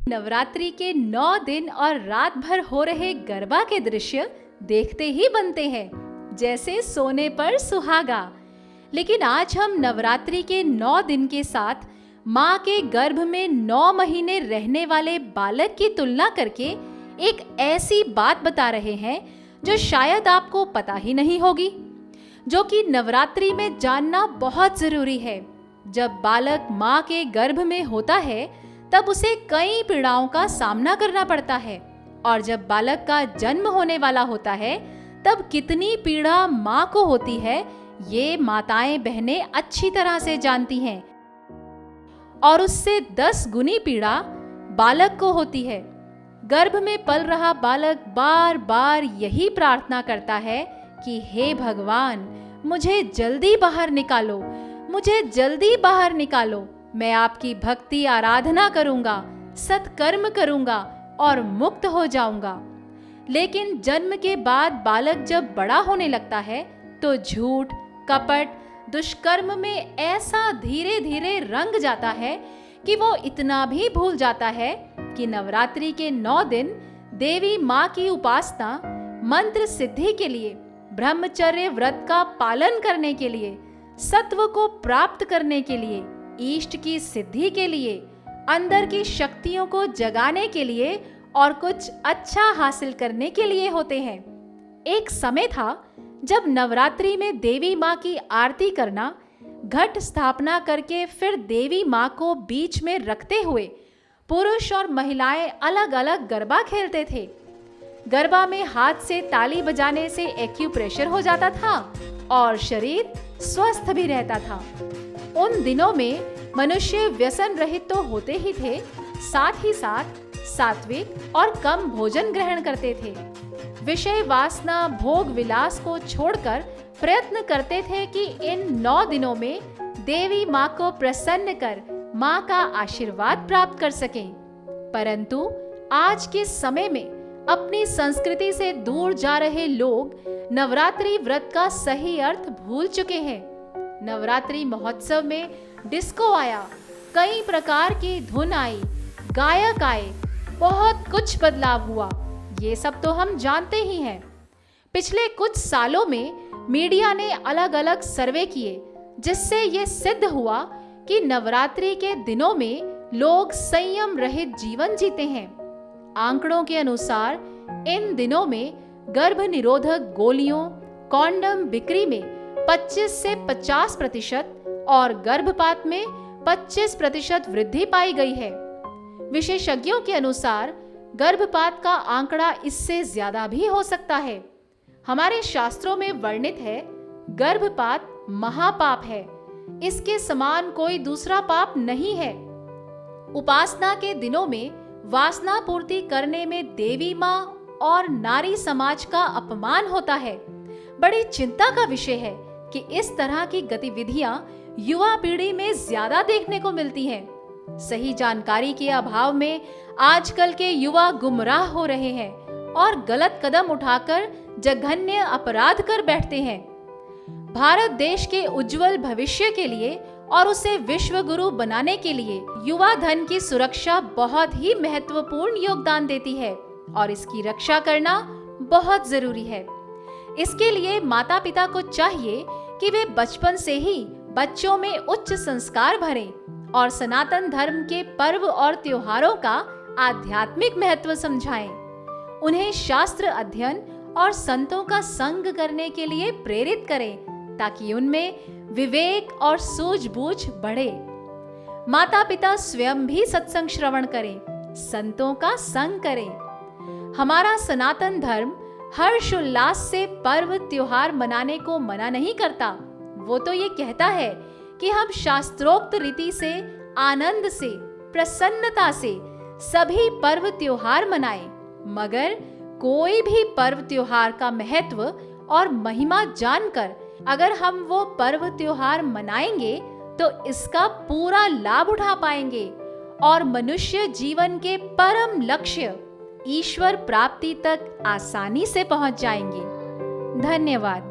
नवरात्रि के 9 दिन और रात भर हो रहे गरबा के दृश्य देखते ही बनते हैं, जैसे सोने पर सुहागा। लेकिन आज हम नवरात्रि के 9 दिन के साथ माँ के गर्भ में 9 महीने रहने वाले बालक की तुलना करके एक ऐसी बात बता रहे हैं जो शायद आपको पता ही नहीं होगी, जो कि नवरात्रि में जानना बहुत जरूरी है। जब बालक माँ के गर्भ में होता है तब उसे कई पीड़ाओं का सामना करना पड़ता है, और जब बालक का जन्म होने वाला होता है तब कितनी पीड़ा माँ को होती है, ये माताएं बहनें अच्छी तरह से जानती हैं। और उससे 10 गुनी पीड़ा बालक को होती है। गर्भ में पल रहा बालक बार बार यही प्रार्थना करता है कि हे भगवान, मुझे जल्दी बाहर निकालो, मुझे जल्दी बाहर निकालो। मैं आपकी भक्ति आराधना करूंगा, सत्कर्म करूंगा और मुक्त हो जाऊंगा। लेकिन जन्म के बाद बालक जब बड़ा होने लगता है तो झूठ, कपट, दुष्कर्म में ऐसा धीरे धीरे रंग जाता है कि वो इतना भी भूल जाता है कि नवरात्रि के 9 दिन देवी माँ की उपासना मंत्र सिद्धि के लिए, ब्रह्मचर्य व्रत का पालन करने के लिए, सत्व को प्राप्त करने के लिए, इष्ट की सिद्धि के लिए, अंदर की शक्तियों को जगाने के लिए और कुछ अच्छा हासिल करने के लिए होते हैं। एक समय था जब नवरात्रि में देवी माँ की आरती करना, घट स्थापना करके फिर देवी माँ को बीच में रखते हुए पुरुष और महिलाएं अलग अलग गरबा खेलते थे। गरबा में हाथ से ताली बजाने से एक्यूप्रेशर हो जाता था और शरीर स्वस्थ भी रहता था। उन दिनों में मनुष्य व्यसन रहित तो होते ही थे, साथ ही साथ सात्विक और कम भोजन ग्रहण करते थे। विषय वासना, भोग विलास को छोड़कर प्रयत्न करते थे कि इन 9 दिनों में देवी माँ को प्रसन्न कर माँ का आशीर्वाद प्राप्त कर सकें। परंतु आज के समय में अपनी संस्कृति से दूर जा रहे लोग नवरात्रि व्रत का सही अर्थ भूल चुके हैं। नवरात्रि महोत्सव में डिस्को आया, कई प्रकार की धुन आई, गायक आए, बहुत कुछ बदलाव हुआ, ये सब तो हम जानते ही हैं। पिछले कुछ सालों में मीडिया ने अलग अलग सर्वे किए, जिससे ये सिद्ध हुआ कि नवरात्रि के दिनों में लोग संयम रहित जीवन जीते हैं। आंकड़ों के अनुसार इन दिनों में गर्भ निरोधक गोलियों, कॉन्डम बिक्री में 25 से 50% और गर्भपात में 25% वृद्धि पाई गई है। विशेषज्ञों के अनुसार गर्भपात का आंकड़ा इससे ज्यादा भी हो सकता है। हमारे शास्त्रों में वर्णित है, गर्भपात महापाप है, इसके समान कोई दूसरा पाप नहीं है। उपासना के दिनों में वासना पूर्ति करने में देवी माँ और नारी समाज का अपमान होता है। बड़ी चिंता का विषय है कि इस तरह की गतिविधियां युवा पीढ़ी में ज्यादा देखने को मिलती हैं। सही जानकारी के अभाव में आजकल के युवा गुमराह हो रहे हैं और गलत कदम उठाकर जघन्य अपराध कर बैठते हैं। भारत देश के उज्जवल भविष्य के लिए और उसे विश्व गुरु बनाने के लिए युवा धन की सुरक्षा बहुत ही महत्वपूर्ण योगदान देती है और इसकी रक्षा करना बहुत जरूरी है। इसके लिए माता पिता को चाहिए कि वे बचपन से ही बच्चों में उच्च संस्कार भरें और सनातन धर्म के पर्व और त्योहारों का आध्यात्मिक महत्व समझाएं। उन्हें शास्त्र अध्ययन और संतों का संग करने के लिए प्रेरित करें, ताकि उनमें विवेक और सूझबूझ बढ़े। माता पिता स्वयं भी सत्संग श्रवण करें, संतों का संग करें। हमारा सनातन धर्म हर्ष उल्लास से पर्व त्योहार मनाने को मना नहीं करता। वो तो ये कहता है कि हम शास्त्रोक्त रीति से, आनंद से, प्रसन्नता से सभी पर्व त्योहार मनाएं। मगर कोई भी पर्व त्योहार का महत्व और महिमा जानकर अगर हम वो पर्व त्योहार मनाएंगे तो इसका पूरा लाभ उठा पाएंगे और मनुष्य जीवन के परम लक्ष्य ईश्वर प्राप्ति तक आसानी से पहुंच जाएंगे। धन्यवाद।